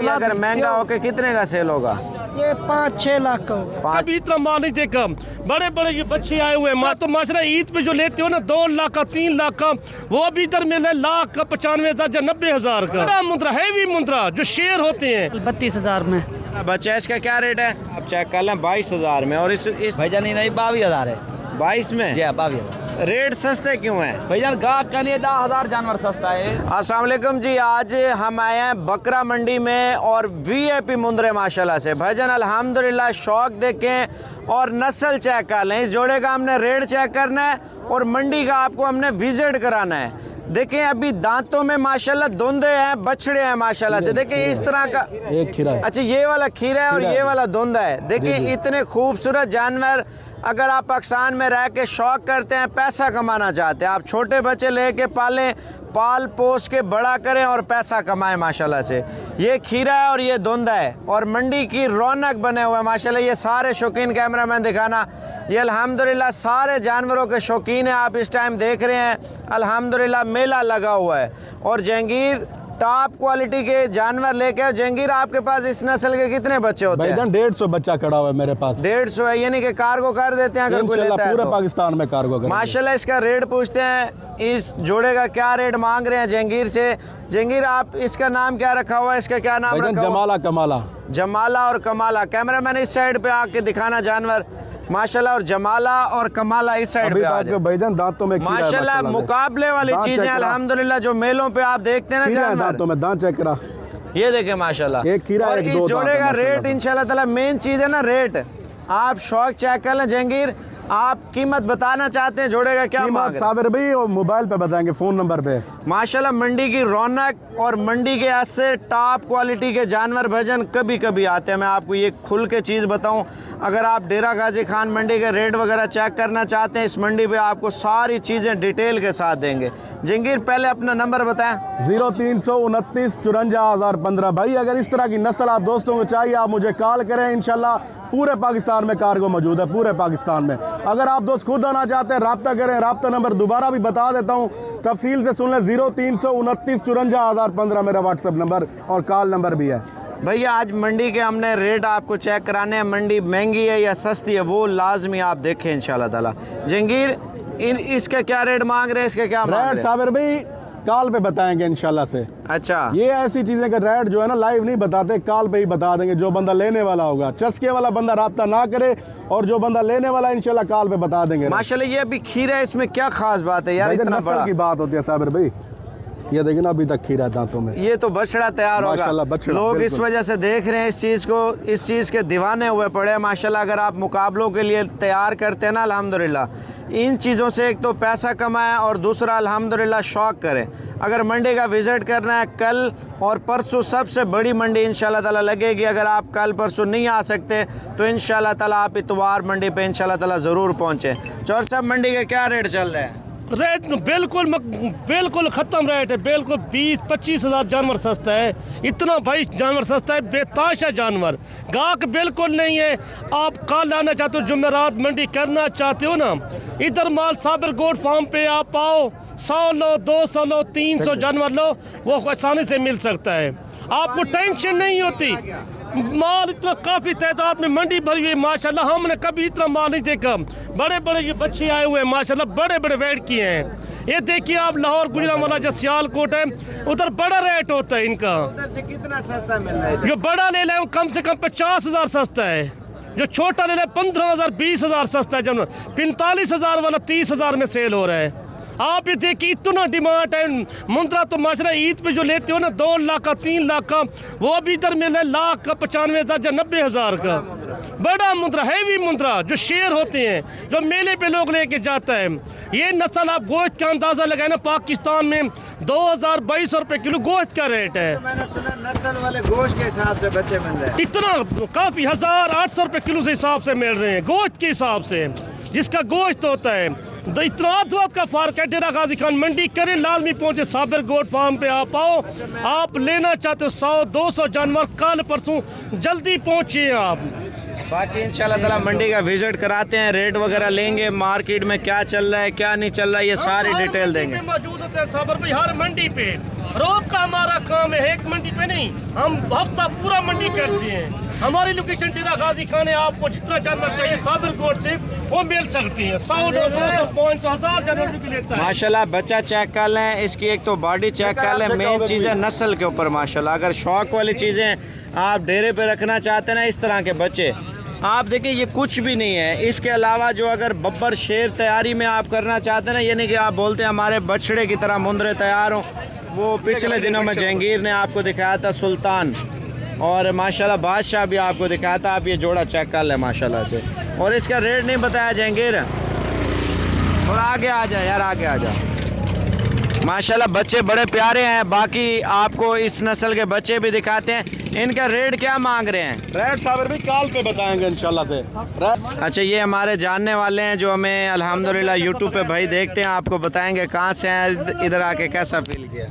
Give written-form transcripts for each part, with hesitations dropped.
अगर महंगा होके कितने का सेल होगा? ये 5-6 लाख का होगा। कभी इतना माल नहीं देखा। बड़े बड़े ये बच्चे आए हुए हैं, तो माशरा ईद पे जो लेते हो ना 2 लाख का 3 लाख का, वो भी इधर मिल रहा है लाख का 95,000 या 90,000 का। बड़ा मुद्रा, हैवी मुद्रा जो शेयर होते हैं 32,000 में। बच्चा इसका क्या रेट है? आप चेक कर लें 22,000 में। और इस भैया नहीं 22,000 है। 22 में? जी 22,000। रेट सस्ते क्यों हैं? भैया गाहक का लिए 10,000 जानवर सस्ता है। अस्सलाम वालेकुम जी, आज हम आए हैं बकरा मंडी में और वीआईपी मुंदरे माशाल्लाह से। भाईजान अल्हम्दुलिल्लाह शौक देखें और नस्ल चेक कर लें। इस जोड़े का हमने रेट चेक करना है और मंडी का आपको हमने विजिट कराना है। देखें अभी दांतों में माशाल्लाह धुंधे हैं, बछड़े हैं माशाल्लाह से। देखें इस तरह का एक खीरा है। अच्छा, ये वाला खीरा है और ये वाला धुंधा है। देखें इतने खूबसूरत जानवर, अगर आप पाकिस्तान में रह के शौक करते हैं, पैसा कमाना चाहते हैं, आप छोटे बच्चे लेके पालें, पाल पोस के बड़ा करें और पैसा कमाएं माशाल्लाह से। ये खीरा है और ये धुंधा है और मंडी की रौनक बने हुए हैं माशाल्लाह। ये सारे शौकीन, कैमरामैन दिखाना, ये अल्हम्दुलिल्लाह सारे जानवरों के शौकीन हैं। आप इस टाइम देख रहे हैं अल्हम्दुलिल्लाह मेला लगा हुआ है और जहांगीर टॉप क्वालिटी के जानवर लेके आओ। जहांगीर आपके पास इस नस्ल के कितने बच्चे होते हैं? 150 बच्चा खड़ा हुआ है मेरे पास। 150 है, यानी कि कार्गो कर देते हैं अगर कोई लेता है पूरे तो। पाकिस्तान में कार्गो कर माशाल्लाह इसका रेट पूछते हैं, इस जोड़े का क्या रेट मांग रहे हैं जहांगीर से। जहांगीर आप इसका नाम क्या रखा हुआ है? इसका क्या नाम रखा हुआ? जमाला कमाला। जमाला और कमाला। कैमरामैन इस साइड पे आके दिखाना जानवर माशाल्लाह। और जमाला और कमाला इस साइड पे आ जाए। भाईजान दांतों में माशाल्लाह मुकाबले वाली चीजें अल्हम्दुलिल्लाह जो मेलों पे आप देखते हैं ना जानवर, दांतों में दांत चेक करा। ये देखें माशाल्लाह। एक खीरा और एक इस दो जोड़े दांत का माशाल्लाह रेट इंशाल्लाह ताला, मेन चीज है ना रेट। आप शौक चेक कर लें। जहांगीर आप कीमत बताना चाहते हैं जोड़े का क्या मांग रहे हैं? साबिर भाई और मोबाइल पे बताएंगे, फोन नंबर पे। माशाल्लाह मंडी की रौनक और मंडी के ऐसे टॉप क्वालिटी के जानवर भजन कभी कभी आते हैं। मैं आपको ये खुल के चीज़ बताऊं, अगर आप डेरा गाजी खान मंडी के रेट वगैरह चेक करना चाहते हैं, इस मंडी पे आपको सारी चीज़ें डिटेल के साथ देंगे। जहांगीर पहले अपना नंबर बताएं। 0329 54,015। भाई अगर इस तरह की नस्ल आप दोस्तों को चाहिए, आप मुझे कॉल करें। इंशाल्लाह पूरे पाकिस्तान में कार्गो मौजूद है, पूरे पाकिस्तान में। अगर आप दोस्त खुद आना चाहते हैं, रब्ता करें। रब्ता नंबर दोबारा भी बता देता हूँ, तफसील से सुन लें। 0329 54,015 मेरा व्हाट्सएप नंबर और कॉल नंबर भी है। भैया आज मंडी के हमने रेट आपको चेक कराने हैं, मंडी महंगी है या सस्ती है वो लाजमी आप देखें इंशाल्लाह ताला। जहांगीर इसका क्या रेट मांग रहे हैं, इसका क्या मांग रहे हैं? साबिर भाई कॉल पे बताएंगे इंशाल्लाह से। अच्छा, ये ऐसी चीजें का रेट जो है ना लाइव नहीं बताते, कॉल पे ही बता देंगे। जो बंदा लेने वाला होगा, चस्के वाला बंदा राब्ता ना करे, और जो बंदा लेने वाला इंशाल्लाह कॉल पे बता देंगे। माशाल्लाह ये अभी खीरा है, इसमें क्या खास बात है यार? इतना बड़ा की बात होती है साबिर भाई। ये देखिए ना अभी तक खीरा दांतों में। ये तो बछड़ा तैयार होगा। लोग इस वजह से देख रहे हैं इस चीज़ को, इस चीज़ के दीवाने हुए पड़े हैं माशाल्लाह। अगर आप मुकाबलों के लिए तैयार करते हैं ना अल्हम्दुलिल्लाह, इन चीज़ों से एक तो पैसा कमाएं और दूसरा अल्हम्दुलिल्लाह शौक करें। अगर मंडी का विज़िट करना है, कल और परसों सबसे बड़ी मंडी इंशाल्लाह ताला लगेगी। अगर आप कल परसों नहीं आ सकते तो इंशाल्लाह ताला आप इतवार मंडी पे इंशाल्लाह ताला ज़रूर पहुँचें। चौर साहब मंडी के क्या रेट चल रहे हैं? रेट बिल्कुल ख़त्म रेट है, बिल्कुल 20-25 हज़ार जानवर सस्ता है। इतना भाई जानवर सस्ता है, बेताशा जानवर। गाहक बिल्कुल नहीं है। आप कल आना चाहते हो, जुमेरात मंडी करना चाहते हो ना, इधर माल साबिर गोट फार्म पे आप आओ, 100 लो, 200 लो, 300 जानवर लो, वो आसानी से मिल सकता है। आपको टेंशन नहीं होती। माल इतना काफ़ी तादाद में मंडी भरी हुई है माशाल्लाह। हमने कभी इतना माल नहीं देखा। बड़े बड़े ये बच्चे आए हुए हैं माशाल्लाह, बड़े बड़े वेट किए हैं। ये देखिए आप लाहौर गुजरांवाला जो सियालकोट है, उधर बड़ा रेट होता है इनका। उधर से कितना सस्ता मिल रहा है? जो बड़ा ले लें कम से कम 50,000 सस्ता है, जो छोटा ले लें 15,000 20,000 सस्ता है। जब 45,000 वाला 30,000 में सेल हो रहा है। आप ये देखिए इतना डिमांड है। मुंद्रा तो माशरा ईद पे जो लेते हो ना 2 लाख का 3 लाख का, वो भी इधर मिल रहा है लाख का 95,000 या 90,000 का। बड़ा मुंद्रा, हैवी मुंद्रा जो शेयर होते हैं, जो मेले पे लोग लेके जाता है। ये नस्ल आप गोश्त का अंदाज़ा लगाए ना, पाकिस्तान में 2,200 रुपये किलो गोश्त का रेट है। मैंने सुना नस्ल वाले गोश्त के हिसाब से बच्चे मिल रहे हैं। इतना काफ़ी 1,800 रुपये किलो से हिसाब से मिल रहे हैं, गोश्त के हिसाब से जिसका गोश्त होता है। तो इतना अद्भुत का फ़र्क है। डेरा गाजी खान मंडी करें, लाजमी पहुँचे साबिर गोट फार्म पे आप आओ। आप लेना चाहते हो 100-200 जानवर, कल परसों जल्दी पहुँचिए आप। बाकी इंशाल्लाह ताला मंडी का विजिट कराते हैं, रेट वगैरह लेंगे, मार्केट में क्या चल रहा है क्या नहीं चल रहा है, ये सारी डिटेल देंगे। मौजूद होते हैं साबर भाई हर मंडी पे, रोज का हमारा काम है, एक मंडी पे नहीं, हम हफ्ता पूरा मंडी करते हैं। हमारी लोकेशन डेरा गाजी खान है, आपको जितना जानवर चाहिए साबर कोट से वो मिल सकती है। 100, 200, 500, 1000 जानवर भी लेता है। माशाल्लाह बच्चा चेक कर लें, इसकी एक तो बॉडी चेक कर लें, मेन चीज़ है नस्ल के ऊपर माशाल्लाह। अगर शौक वाली चीज़ें आप डेरे पे रखना चाहते हैं ना, इस तरह के बच्चे आप देखिए, ये कुछ भी नहीं है। इसके अलावा जो अगर बब्बर शेर तैयारी में आप करना चाहते हैं ना, यानी कि आप बोलते हैं हमारे बछड़े की तरह मुंदरे तैयार हों, वो पिछले दिनों में जहांगीर ने आपको दिखाया था सुल्तान, और माशाल्लाह बादशाह भी आपको दिखाया था। आप ये जोड़ा चेक कर लें माशाल्लाह से। और इसका रेट नहीं बताया जहांगीर, और आगे आ जाए यार, आगे आ जाए। माशाल्लाह बच्चे बड़े प्यारे हैं। बाकी आपको इस नस्ल के बच्चे भी दिखाते हैं। इनका रेट क्या मांग रहे हैं? रेट साबिर भी कॉल पे बताएंगे इंशाल्लाह से। अच्छा, ये हमारे जानने वाले हैं जो हमें अल्हम्दुलिल्लाह यूट्यूब पे भाई देखते हैं, आपको बताएंगे कहाँ से हैं, इधर आके कैसा फील किया।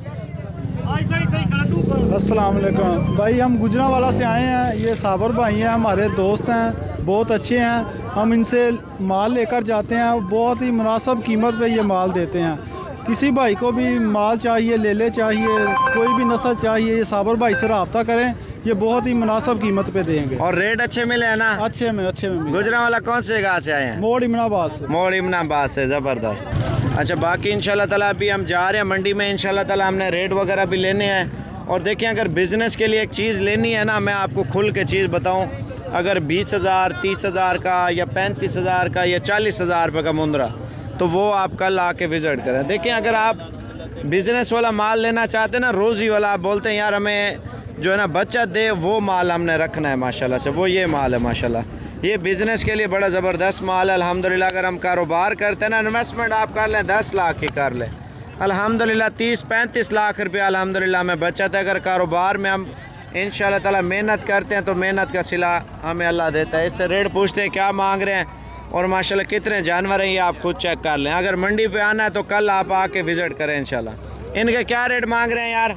अस्सलाम वालेकुम भाई, हम गुजरांवाला से आए हैं। ये साबर भाई हैं, हमारे दोस्त हैं, बहुत अच्छे हैं। हम इनसे माल लेकर जाते हैं, बहुत ही मुनासिब कीमत पे ये माल देते हैं। किसी भाई को भी माल चाहिए, ले चाहिए, कोई भी नस्ल चाहिए, ये साबर भाई से रब्ता करें, ये बहुत ही मुनासिब कीमत पे देंगे। और रेट अच्छे मिले हैं ना? अच्छे में मिले। गुजरांवाला कौन से जगह से आए हैं? मोड़ इमनाबाद से। मोड़ इमनाबाद से, ज़बरदस्त। अच्छा, बाकी इंशाल्लाह ताला अभी हम जा रहे हैं मंडी में, इंशाल्लाह ताला हमने रेट वगैरह भी लेने हैं। और देखिए, अगर बिज़नेस के लिए एक चीज़ लेनी है ना, मैं आपको खुल के चीज़ बताऊं, अगर 20,000, 30,000 का या 35,000 का या 40,000 रुपये का मुंदरा, तो वो आप कल आके विज़िट करें। देखिए, अगर आप बिज़नेस वाला माल लेना चाहते हैं ना, रोज़ी वाला, आप बोलते हैं यार हमें जो है ना बचत दे, वो माल हमने रखना है माशाल्लाह से, वो ये माल है माशाल्लाह। ये बिज़नेस के लिए बड़ा ज़बरदस्त माल है अल्हम्दुलिल्लाह। अगर हम कारोबार करते हैं ना, इन्वेस्टमेंट आप कर लें 10 लाख की कर लें, अल्हम्दुलिल्लाह 30-35 लाख रुपया अल्हम्दुलिल्लाह में बचत है। अगर कारोबार में हम इंशाल्लाह ताला मेहनत करते हैं तो मेहनत का सिला हमें अल्लाह देता है। इससे रेट पूछते हैं क्या मांग रहे हैं और माशाल्लाह कितने जानवर हैं, ये आप खुद चेक कर लें। अगर मंडी पे आना है तो कल आप आके विज़िट करें इंशाल्लाह। इनके क्या रेट मांग रहे हैं यार?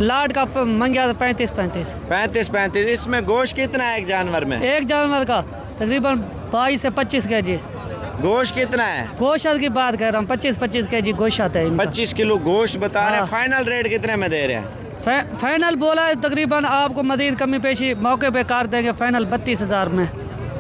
लाट का मंगिया 35। इसमें गोश्त कितना है एक जानवर में? एक जानवर का तकरीबन 22 से 25 kg। गोश्त कितना है? गोश्त की बात कर रहा हूँ, 25 kg गोश्त आता है इनका। 25 किलो गोश्त बता रहे हैं। हाँ। फाइनल रेट कितने में दे रहे हैं? फाइनल बोला है तकरीबन आपको मज़ीद कमी पेशी मौके पे कर देंगे, फाइनल 32,000 में।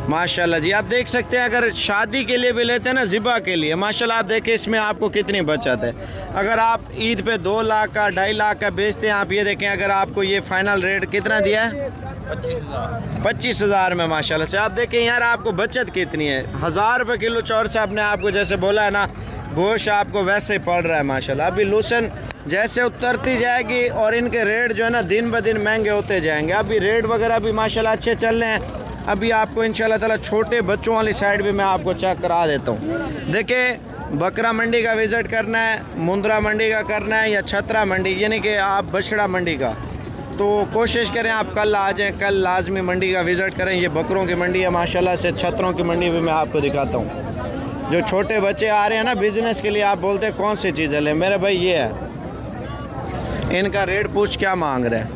माशाल्लाह जी, आप देख सकते हैं अगर शादी के लिए भी लेते हैं ना, ज़िबा के लिए, माशाल्लाह आप देखें इसमें आपको कितनी बचत है। अगर आप ईद पे 2 लाख का 2.5 लाख का बेचते हैं, आप ये देखें अगर आपको ये फाइनल रेट कितना दिया है? 25,000 में माशाल्लाह से। आप देखें यार आपको बचत कितनी है। 1000 रुपये किलो चौर से आपने आपको जैसे बोला है ना, गोश्त आपको वैसे ही पड़ रहा है माशाल्लाह। अभी लूसन जैसे उतरती जाएगी और इनके रेट जो है ना दिन ब दिन महंगे होते जाएंगे। अभी रेट वगैरह भी माशाल्लाह अच्छे चल रहे हैं। अभी आपको इंशाल्लाह ताला छोटे बच्चों वाली साइड भी मैं आपको चेक करा देता हूँ। देखिए, बकरा मंडी का विज़िट करना है, मुंद्रा मंडी का करना है या छतरा मंडी यानी कि आप बछड़ा मंडी का, तो कोशिश करें आप कल आ जाएँ। कल लाजमी मंडी का विज़िट करें। ये बकरों की मंडी है माशाल्लाह से। छतरों की मंडी भी मैं आपको दिखाता हूँ। जो छोटे बच्चे आ रहे हैं ना बिज़नेस के लिए, आप बोलते हैं कौन सी चीज़ें लें, मेरे भाई ये है। इनका रेट पूछ क्या मांग रहे हैं?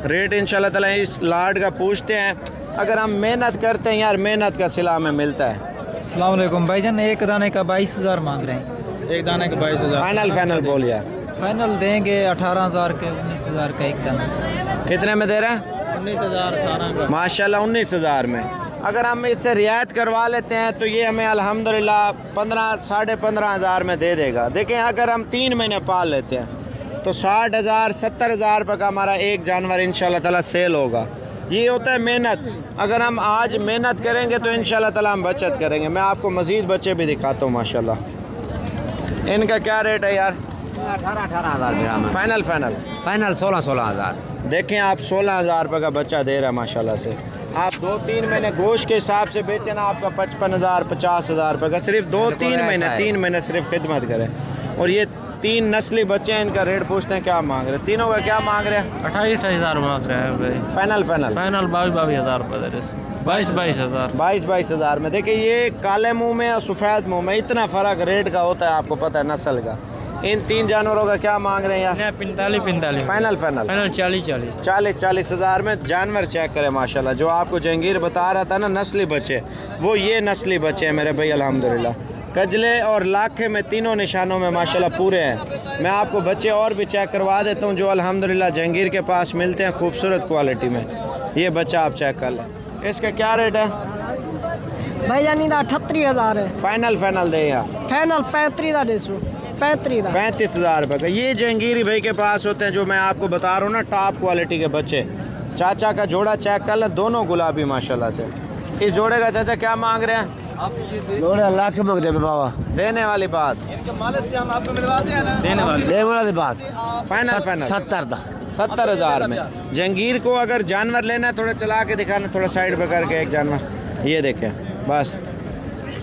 रेट इंशाल्लाह ताला इस लाड का पूछते हैं। अगर हम मेहनत करते हैं यार, मेहनत का सिला हमें मिलता है। अस्सलाम वालेकुम भाईजान, एक दाने का 22,000 मांग रहे हैं। एक दाने का 22,000। फाइनल बोल यार। फाइनल देंगे 18,000 के, 19,000 का एक दाना। कितने में दे रहे हैं? 19,000, 18 माशाल्लाह 19,000 में। अगर हम इससे रियायत करवा लेते हैं तो ये हमें अल्हम्दुलिल्लाह 15 साढ़े 15,000 में दे देगा। देखें, अगर हम 3 महीने पाल लेते हैं तो 60,000 70,000 रुपये का हमारा एक जानवर इंशाल्लाह ताला सेल होगा। ये होता है मेहनत। अगर हम आज मेहनत करेंगे तो इंशाल्लाह ताला हम बचत करेंगे। मैं आपको मज़ीद बच्चे भी दिखाता हूँ माशाल्लाह। इनका क्या रेट है यार? 18,000 फाइनल 16,000। देखें आप 16,000 रुपये का बच्चा दे रहा है माशाल्लाह से। आप 2-3 महीने गोश्त के हिसाब से बेचें ना, आपका 55,000 50,000 रुपये का सिर्फ 2-3 महीने 3 महीने सिर्फ खिदमत करें। और ये 3 नस्ली बच्चे हैं, इनका रेट पूछते हैं क्या मांग रहे हैं? तीनों का क्या मांग रहे हैं? 28,000 मांग रहे हैं भाई। फाइनल 22,000 रुपये, 22,000। 22,000 में। देखिए, ये काले मुंह में और सफ़ेद मुंह में इतना फ़र्क रेट का होता है, आपको पता है नस्ल का। इन 3 जानवरों का क्या मांग रहे हैं यार? 45 फाइनल फाइनल 40 हज़ार में जानवर चेक करें माशाल्लाह। जो आपको जहांगीर बता रहा था ना नस्ली बच्चे, वो ये नस्ली बच्चे हैं मेरे भाई अल्हम्दुलिल्लाह। कजले और लाखे में तीनों निशानों में माशाल्लाह पूरे हैं। मैं आपको बच्चे और भी चेक करवा देता हूँ जो अल्हम्दुलिल्लाह जहांगीर के पास मिलते हैं खूबसूरत क्वालिटी में। ये बच्चा आप चेक कर लें। इसका क्या रेट है भाईजान? 38,000 है फाइनल फाइनल दे यार। फाइनल 35 का दे 35 हज़ार रुपये का। ये जहांगीरी भाई के पास होते हैं जो मैं आपको बता रहा हूँ ना, टॉप क्वालिटी के बच्चे। चाचा का जोड़ा चेक कर लें, दोनों गुलाबी माशाल्लाह से। इस जोड़े का चाचा क्या मांग रहे हैं? जोड़े लाख के मांगते हैं बाबा। देने वाली बात, देने वाली बात फाइनल फाइनल 70 हज़ार में। जहांगीर को अगर जानवर लेना है, थोड़ा चला के दिखाना, थोड़ा साइड पे करके एक जानवर। ये देखें बस,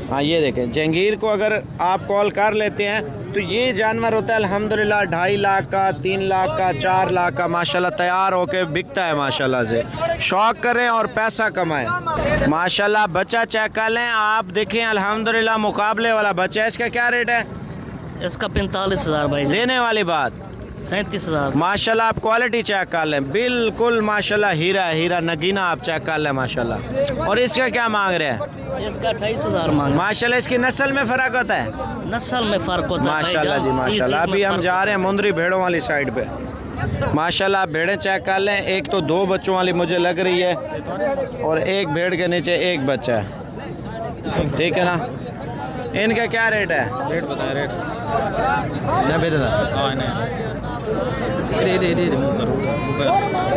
हाँ ये देखें। जहांगीर को अगर आप कॉल कर लेते हैं तो ये जानवर होता है अल्हम्दुलिल्लाह 2.5 लाख का, 3 लाख का, 4 लाख का माशाल्लाह तैयार होके बिकता है माशाल्लाह से। शौक करें और पैसा कमाएं माशाल्लाह। बच्चा चेक कर लें आप, देखें अल्हम्दुलिल्लाह मुकाबले वाला बच्चा है। इसका क्या रेट है? इसका 45,000 भाई। देने वाली बात 37,000 माशाल्लाह। आप क्वालिटी चेक कर लें, बिल्कुल माशाल्लाह हीरा हीरा नगीना आप चेक कर लें माशाल्लाह। और इसका क्या मांग रहे हैं? इसका 28,000 मांग। माशाल्लाह इसकी नस्ल में फ़र्क होता है? नस्ल में फ़र्क होता है माशाल्लाह जी माशाल्लाह। अभी हम जा रहे हैं मुंदरी भेड़ों वाली साइड पे माशाल्लाह। आप भेड़ें चेक कर लें, एक तो 2 बच्चों वाली मुझे लग रही है और एक भेड़ के नीचे एक बच्चा है, ठीक है ना। इनका क्या रेट है? रेट बताए रेट 90,000।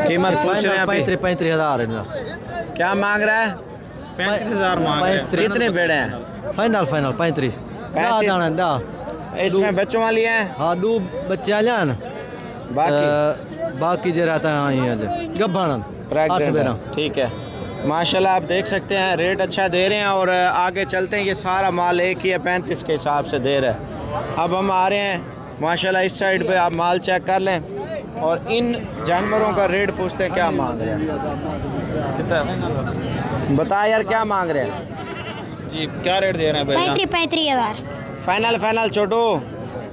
कीमत पूछ रहे हैं अभी? 35 हज़ार। क्या मांग रहा है? 35,000 मांग रहे हैं। कितने भेड़े हैं? फाइनल 35। 35। इसमें बच्चों वाली हैं? हाँ 2 बच्चे आ जान, बाकी जो रहता है गब्बान। ठीक है माशाल्लाह। आप देख सकते हैं रेट अच्छा दे रहे हैं और आगे चलते हैं। ये सारा माल एक ही है, 35 के हिसाब से दे रहा है। अब हम आ रहे हैं माशाल्लाह इस साइड पे, आप माल चेक कर लें और इन जानवरों का रेट पूछते हैं क्या मांग रहे हैं। कितना बता यार, क्या मांग रहे हैं जी? क्या रेट दे रहे हैं भाई? 35,000 फाइनल फाइनल छोटू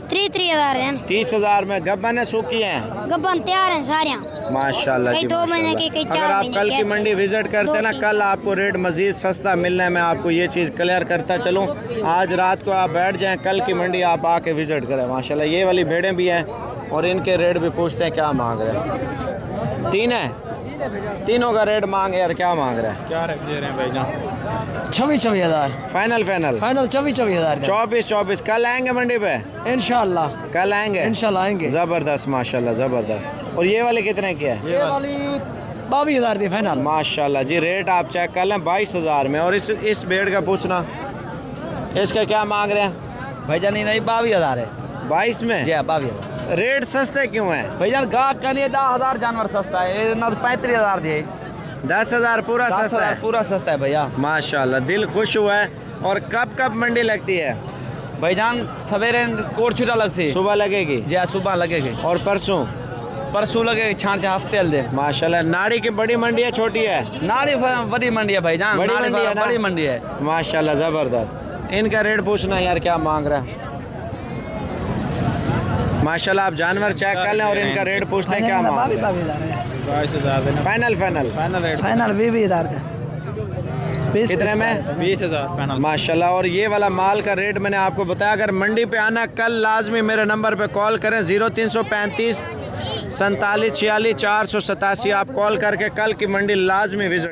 33,000 30 हज़ार में। गब्बन सूखी हैं? गब्बन तैयार हैं सारियां माशाल्लाह जी 2 महीने की, कई 4 अगर आप महीने कल की की मंडी विजिट करते हैं ना, 2-3 कल आपको रेट मज़ीद सस्ता मिलना है। मैं आपको ये चीज़ क्लियर करता चलूँ। आज रात को आप बैठ जाएं, कल की मंडी आप आके विजिट करें माशाल्लाह। ये वाली भेड़ें भी हैं और इनके रेट भी पूछते हैं क्या मांग रहे हैं। 3 है, तीनों का रेट मांग यार, क्या मांग रहे हैं? क्या रेट दे रहे हैं भाईजान? 24 हज़ार फाइनल फाइनल 24 हज़ार। 24 कल आएंगे मंडी पे इंशाल्लाह, कल आएंगे इंशाल्लाह आएंगे। ज़बरदस्त माशाल्लाह ज़बरदस्त। और ये वाले कितने की है? ये वाली 22,000 दी फाइनल माशाल्लाह जी। रेट आप चेक कर लें 22,000 में। और इस भेड़ का पूछना, इसका क्या मांग रहे हैं भाईजान? नहीं 22,000 है। 22 में? जी 22,000। रेट सस्ते क्यों हैं भाईजान? गाहक का नहीं 10,000 जानवर सस्ता है, ना 35,000 दिए। 10,000 पूरा सस्ता है? पूरा सस्ता है भैया माशाल्लाह, दिल खुश हुआ है। और कब मंडी लगती है भाईजान? सवेरे कोट छुटा लग से सुबह लगेगी? जी सुबह लगेगी। और परसों लगेगी, छान हफ्ते दे माशाल्लाह। नाड़ी की बड़ी मंडी है छोटी है? नाड़ी बड़ी मंडी है भाईजान, बड़ी मंडी है ना? बड़ी मंडी है माशाल्लाह ज़बरदस्त। इनका रेट पूछना यार, क्या मांग रहा है माशाल्लाह। आप जानवर चेक कर लें और इनका रेट पूछते हैं क्या मांग रहे हैं। 22,000 फाइनल फाइनल रेट। फाइनल 20,000 का। कितने में? 20,000 फाइनल माशाल्लाह। और ये वाला माल का रेट मैंने आपको बताया। अगर मंडी पे आना कल लाजमी मेरे नंबर पे कॉल करें 0335 47 46 487। आप कॉल करके कल की मंडी लाजमी विजिट